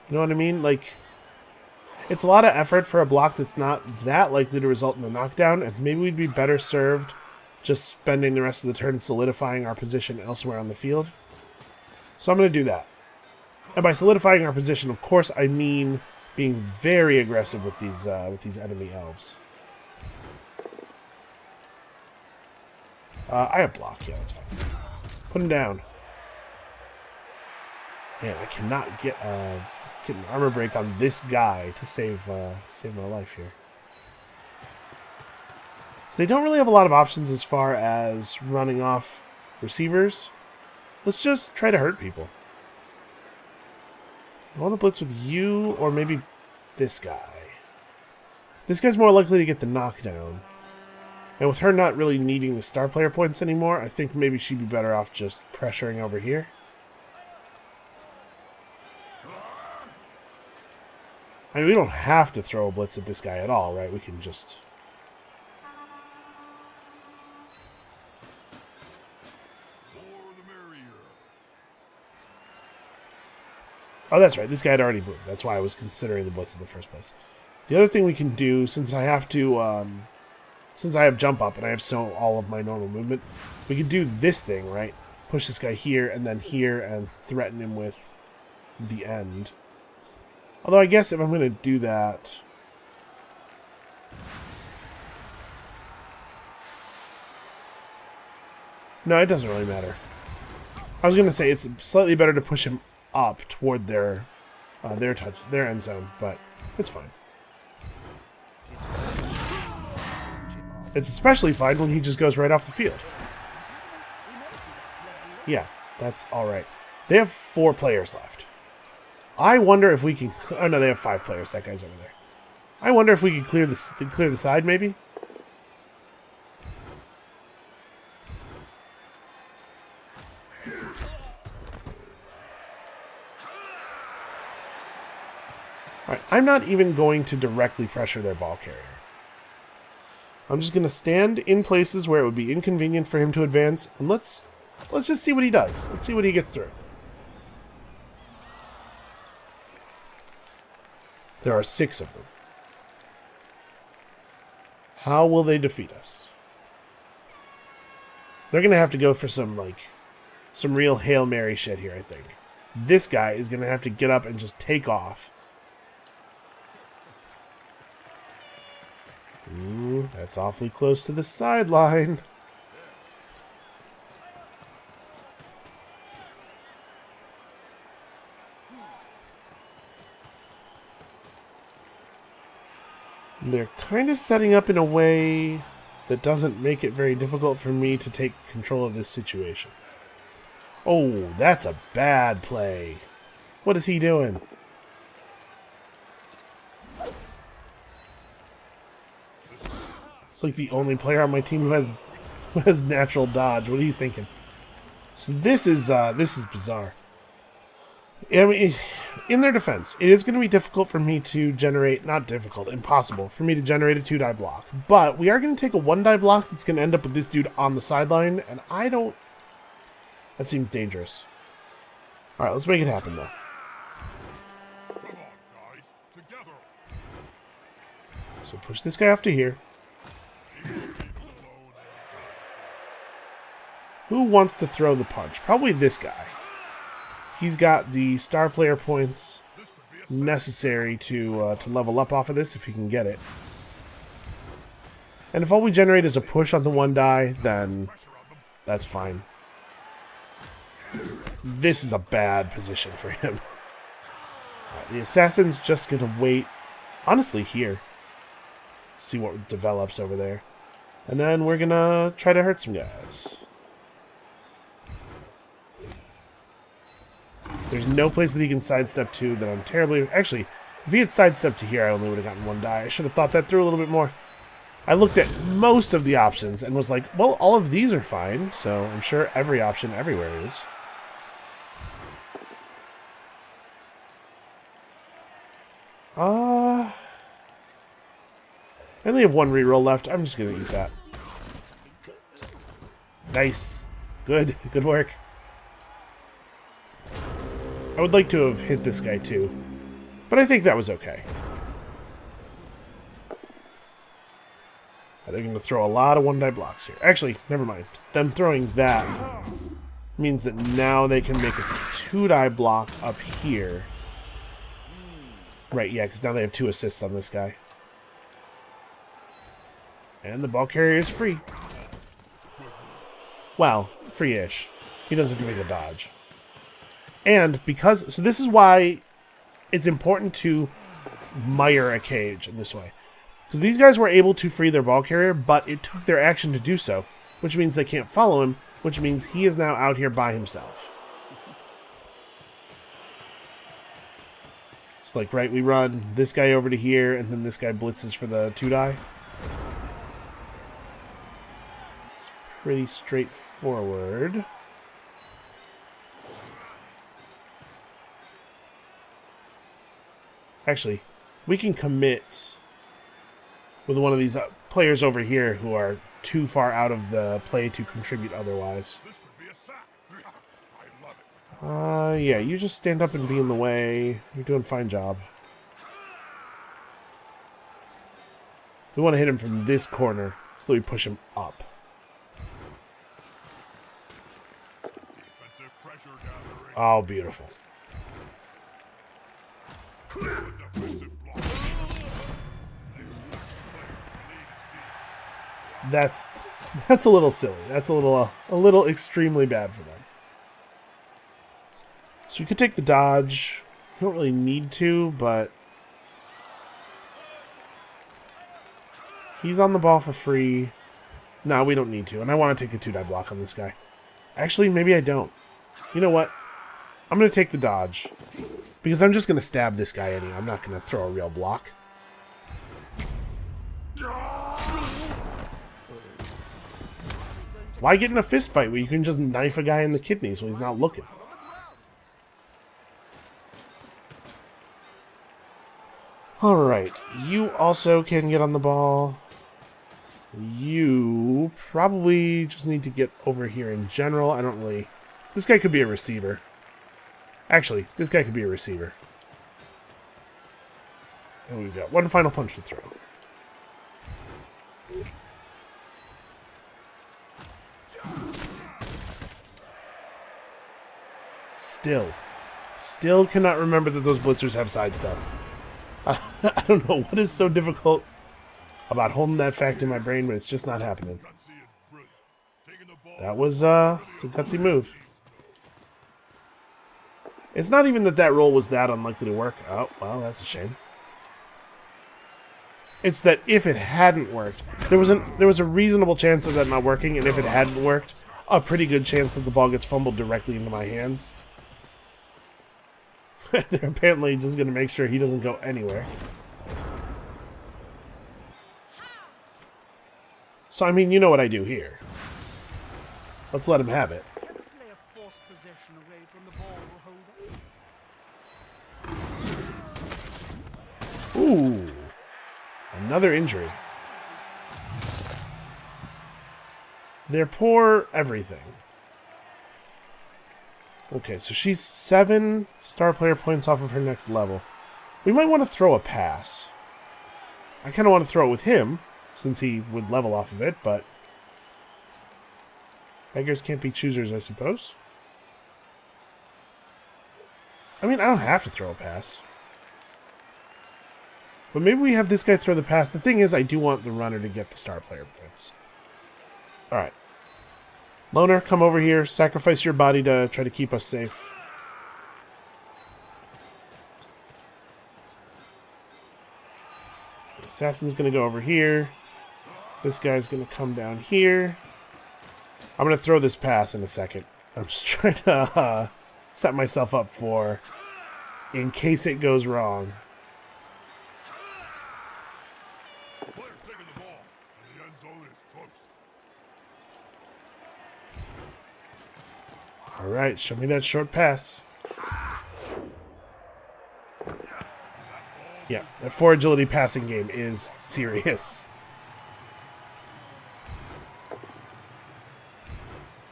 You know what I mean? Like, it's a lot of effort for a block that's not that likely to result in a knockdown, and maybe we'd be better served just spending the rest of the turn solidifying our position elsewhere on the field. So I'm going to do that. And by solidifying our position, of course, I mean being very aggressive with these enemy elves. I have block. Yeah, that's fine. Put him down. Man, I cannot get an armor break on this guy to save my life here. So they don't really have a lot of options as far as running off receivers. Let's just try to hurt people. I want to blitz with you, or maybe this guy. This guy's more likely to get the knockdown. And with her not really needing the star player points anymore, I think maybe she'd be better off just pressuring over here. I mean, we don't have to throw a blitz at this guy at all, right? We can just... Oh, that's right. This guy had already moved. That's why I was considering the blitz in the first place. The other thing we can do, since I have to, since I have jump up and I have all of my normal movement, we can do this thing, right? Push this guy here and then here and threaten him with the end. Although I guess if I'm going to do that... No, it doesn't really matter. I was going to say it's slightly better to push him up toward their end zone, but it's fine. It's especially fine when he just goes right off the field. Yeah, that's alright. They have 4 players left. I wonder if we can... Oh, no, they have 5 players. That guy's over there. I wonder if we can clear the side, maybe? Alright, I'm not even going to directly pressure their ball carrier. I'm just going to stand in places where it would be inconvenient for him to advance, and let's just see what he does. Let's see what he gets through. There are 6 of them. How will they defeat us? They're going to have to go for some real Hail Mary shit here, I think. This guy is going to have to get up and just take off. Ooh, that's awfully close to the sideline. They're kind of setting up in a way that doesn't make it very difficult for me to take control of this situation. Oh, that's a bad play. What is he doing? It's like the only player on my team who has natural dodge. What are you thinking? So this is bizarre. I mean, in their defense, it is going to be difficult for me to generate, not difficult, impossible for me to generate a 2-die block. But we are going to take a 1-die block that's going to end up with this dude on the sideline, and I don't... That seems dangerous. Alright, let's make it happen, though. Come on, guys. Together. So push this guy off to here. Who wants to throw the punch? Probably this guy. He's got the star player points necessary to level up off of this if he can get it. And if all we generate is a push on the 1-die, then that's fine. This is a bad position for him. Right, the assassin's just going to wait, honestly, here. See what develops over there. And then we're going to try to hurt some guys. There's no place that he can sidestep to that I'm terribly... Actually, if he had sidestepped to here, I only would have gotten 1 die. I should have thought that through a little bit more. I looked at most of the options and was like, well, all of these are fine, so I'm sure every option everywhere is. I only have 1 reroll left. I'm just going to eat that. Nice. Good. Good work. I would like to have hit this guy too, but I think that was okay. They're going to throw a lot of 1-die blocks here. Actually, never mind. Them throwing that means that now they can make a 2-die block up here. Right, yeah, because now they have 2 assists on this guy. And the ball carrier is free. Well, free-ish. He doesn't have to make a dodge. And because... So this is why it's important to mire a cage in this way. Because these guys were able to free their ball carrier, but it took their action to do so. Which means they can't follow him, which means he is now out here by himself. It's like, right, we run this guy over to here, and then this guy blitzes for the 2-die. It's pretty straightforward. Actually, we can commit with one of these players over here who are too far out of the play to contribute otherwise. This could be a sack. I love it. Yeah, you just stand up and be in the way. You're doing a fine job. We want to hit him from this corner so that we push him up. Defensive pressure gathering. Oh, beautiful. Defensive block. That's a little silly. That's a little extremely bad for them. So you could take the dodge. You don't really need to, but he's on the ball for free. No, we don't need to, and I want to take a 2-die block on this guy. Actually, maybe I don't. You know what? I'm going to take the dodge, because I'm just going to stab this guy anyway. I'm not going to throw a real block. Why get in a fist fight where you can just knife a guy in the kidneys when he's not looking? Alright, you also can get on the ball. You probably just need to get over here in general. I don't really... This guy could be a receiver. Actually, this guy could be a receiver. And we've got one final punch to throw. Still cannot remember that those blitzers have sidestep. I don't know what is so difficult about holding that fact in my brain, but it's just not happening. That was a gutsy move. It's not even that roll was that unlikely to work. Oh, well, that's a shame. It's that if it hadn't worked, there was a reasonable chance of that not working, and if it hadn't worked, a pretty good chance that the ball gets fumbled directly into my hands. They're apparently just going to make sure he doesn't go anywhere. So, I mean, you know what I do here. Let's let him have it. Play a forced possession away from the ball holder. Ooh. Another injury. They're poor everything. Okay, so she's 7 star player points off of her next level. We might want to throw a pass. I kind of want to throw it with him, since he would level off of it, but... beggars can't be choosers, I suppose. I mean, I don't have to throw a pass. But maybe we have this guy throw the pass. The thing is, I do want the runner to get the star player points. Alright. Loner, come over here. Sacrifice your body to try to keep us safe. The assassin's going to go over here. This guy's going to come down here. I'm going to throw this pass in a second. I'm just trying to set myself up for in case it goes wrong. Player's taking the ball, and the end zone is close. Alright, show me that short pass. Yeah, that 4 agility passing game is serious.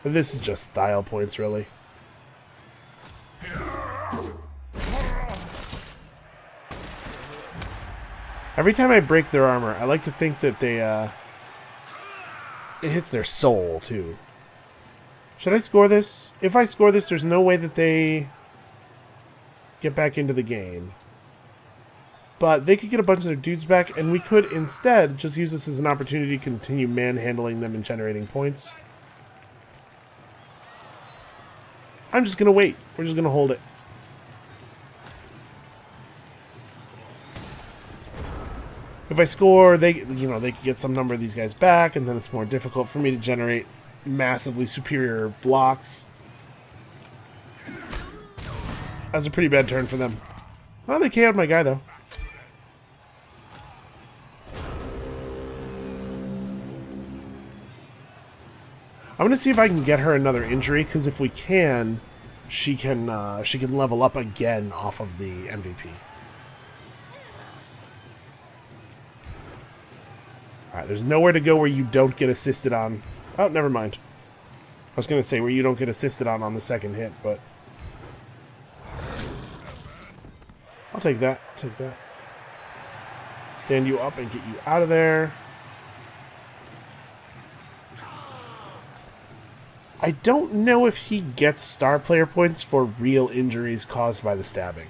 And this is just style points, really. Every time I break their armor, I like to think that they, it hits their soul, too. Should I score this? If I score this, there's no way that they get back into the game. But they could get a bunch of their dudes back, and we could instead just use this as an opportunity to continue manhandling them and generating points. I'm just going to wait. We're just going to hold it. If I score, they could get some number of these guys back, and then it's more difficult for me to generate massively superior blocks. That's a pretty bad turn for them. Well, they KO'd my guy, though. I'm gonna see if I can get her another injury, because if we can, she can level up again off of the MVP. Alright, there's nowhere to go where you don't get assisted on. Oh, never mind. I was gonna say where you don't get assisted on the second hit, but I'll take that. I'll take that. Stand you up and get you out of there. I don't know if he gets star player points for real injuries caused by the stabbing.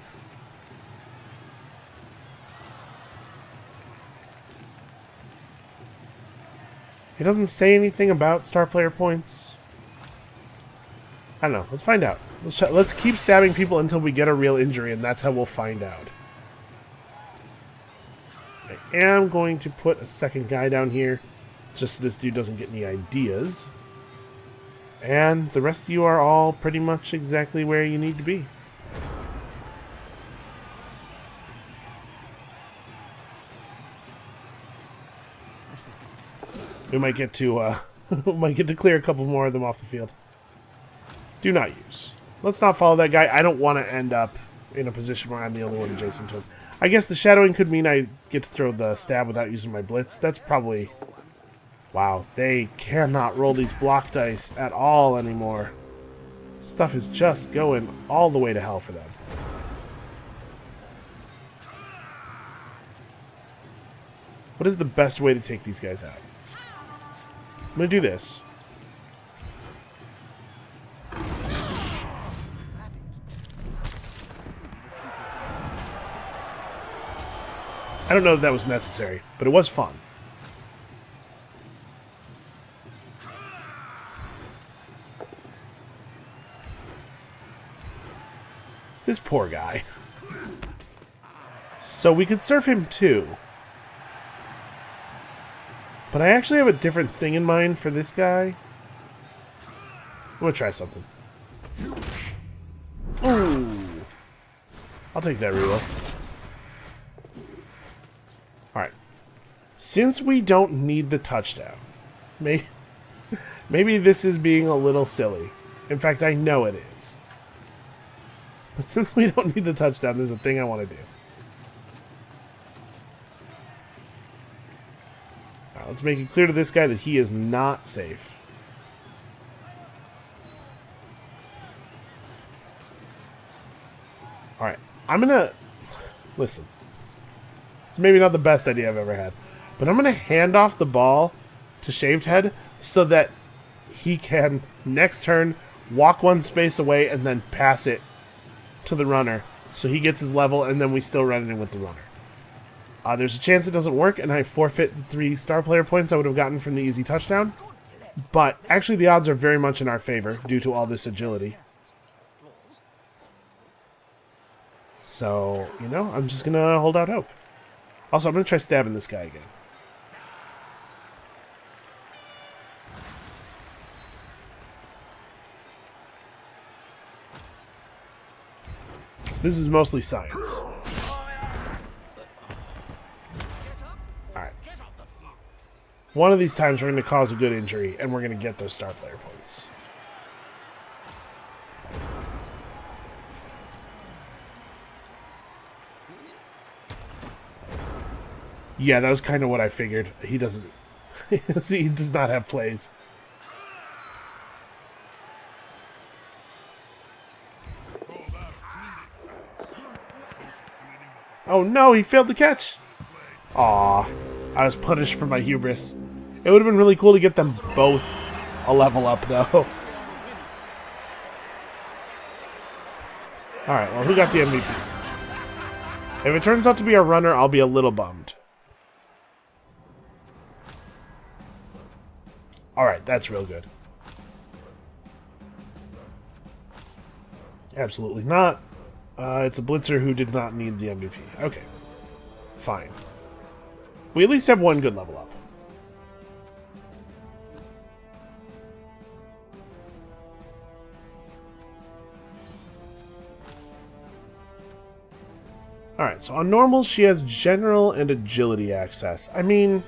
It doesn't say anything about star player points. I don't know. Let's find out. Let's keep stabbing people until we get a real injury, and that's how we'll find out. I am going to put a second guy down here, just so this dude doesn't get any ideas. And the rest of you are all pretty much exactly where you need to be. We might get to clear a couple more of them off the field. Do not use. Let's not follow that guy. I don't want to end up in a position where I'm the only one adjacent to him. I guess the shadowing could mean I get to throw the stab without using my blitz. That's probably... Wow, they cannot roll these block dice at all anymore. Stuff is just going all the way to hell for them. What is the best way to take these guys out? I'm going to do this. I don't know if that was necessary, but it was fun. This poor guy. So we could surf him too. But I actually have a different thing in mind for this guy. I'm gonna try something. Ooh. I'll take that reroll. Alright. Since we don't need the touchdown, maybe this is being a little silly. In fact, I know it is. But since we don't need the touchdown, there's a thing I want to do. Alright, let's make it clear to this guy that he is not safe. Alright, I'm gonna... Listen. It's maybe not the best idea I've ever had. But I'm gonna hand off the ball to Shaved Head so that he can, next turn, walk one space away and then pass it to the runner, so he gets his level, and then we still run it in with the runner. There's a chance it doesn't work, and I forfeit the 3 star player points I would have gotten from the easy touchdown. But actually, the odds are very much in our favor due to all this agility. So, you know, I'm just gonna hold out hope. Also, I'm gonna try stabbing this guy again. This is mostly science. Alright. One of these times we're going to cause a good injury, and we're going to get those star player points. Yeah, that was kind of what I figured. He doesn't... he does not have plays. Oh no, he failed the catch! Aw, I was punished for my hubris. It would have been really cool to get them both a level up, though. Alright, well, who got the MVP? If it turns out to be a runner, I'll be a little bummed. Alright, that's real good. Absolutely not. It's a blitzer who did not need the MVP. Okay. Fine. We at least have one good level up. Alright, so on normals, she has general and agility access. I mean,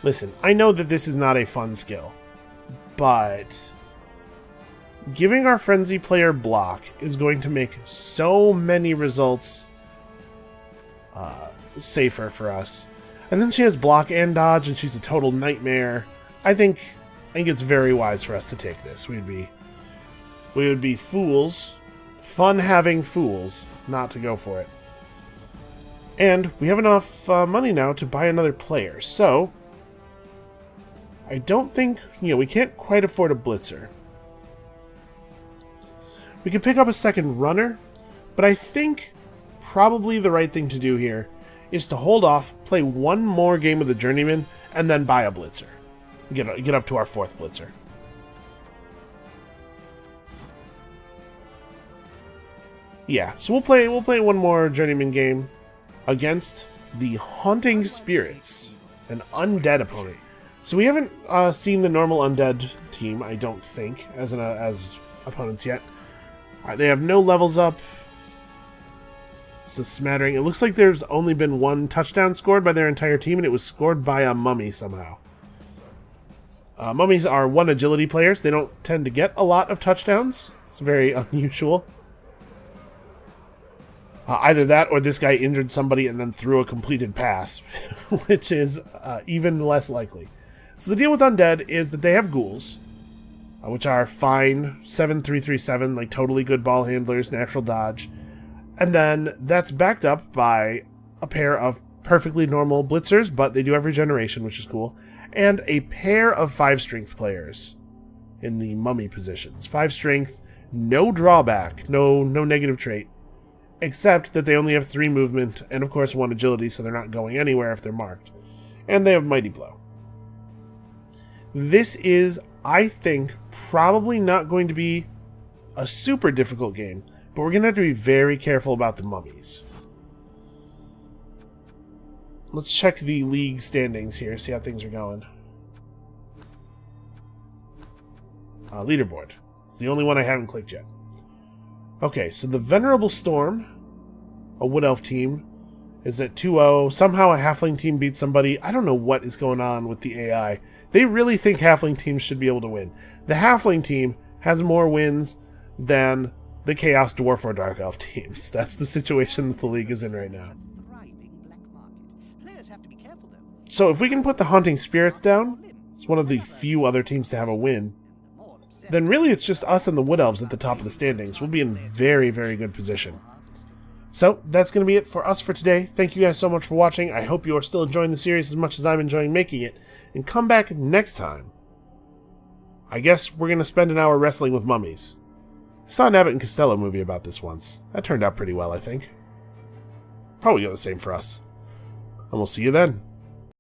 listen, I know that this is not a fun skill, but giving our frenzy player block is going to make so many results safer for us. And then she has block and dodge, and she's a total nightmare. I think it's very wise for us to take this. We would be fools, fun-having fools, not to go for it. And we have enough money now to buy another player, so I don't think, we can't quite afford a blitzer. We could pick up a second runner, but I think probably the right thing to do here is to hold off, play one more game of the Journeyman, and then buy a blitzer. get up to our 4th blitzer. Yeah, so we'll play one more journeyman game against the Haunting Spirits, an undead opponent. So we haven't seen the normal undead team, I don't think, as opponents yet. They have no levels up. It's a smattering. It looks like there's only been 1 touchdown scored by their entire team, and it was scored by a mummy somehow. Mummies are 1 agility players. They don't tend to get a lot of touchdowns. It's very unusual. Either that or this guy injured somebody and then threw a completed pass, which is even less likely. So the deal with undead is that they have ghouls, which are fine 7-3-3-7, like totally good ball handlers, natural dodge. And then that's backed up by a pair of perfectly normal blitzers, but they do have regeneration, which is cool, and a pair of 5 strength players in the mummy positions. 5 strength, no drawback, no negative trait, except that they only have 3 movement and of course 1 agility, so they're not going anywhere if they're marked. And they have Mighty Blow. This is, I think, probably not going to be a super difficult game, but we're going to have to be very careful about the mummies. Let's check the league standings here, see how things are going. Leaderboard. It's the only one I haven't clicked yet. Okay, so the Venerable Storm, a Wood Elf team, is at 2-0. Somehow a Halfling team beat somebody. I don't know what is going on with the AI. They really think Halfling teams should be able to win. The Halfling team has more wins than the Chaos Dwarf or Dark Elf teams. That's the situation that the league is in right now. So if we can put the Haunting Spirits down, it's one of the few other teams to have a win, then really it's just us and the Wood Elves at the top of the standings. We'll be in very, very good position. So that's going to be it for us for today. Thank you guys so much for watching. I hope you are still enjoying the series as much as I'm enjoying making it. And come back next time. I guess we're going to spend an hour wrestling with mummies. I saw an Abbott and Costello movie about this once. That turned out pretty well, I think. Probably go the same for us. And we'll see you then.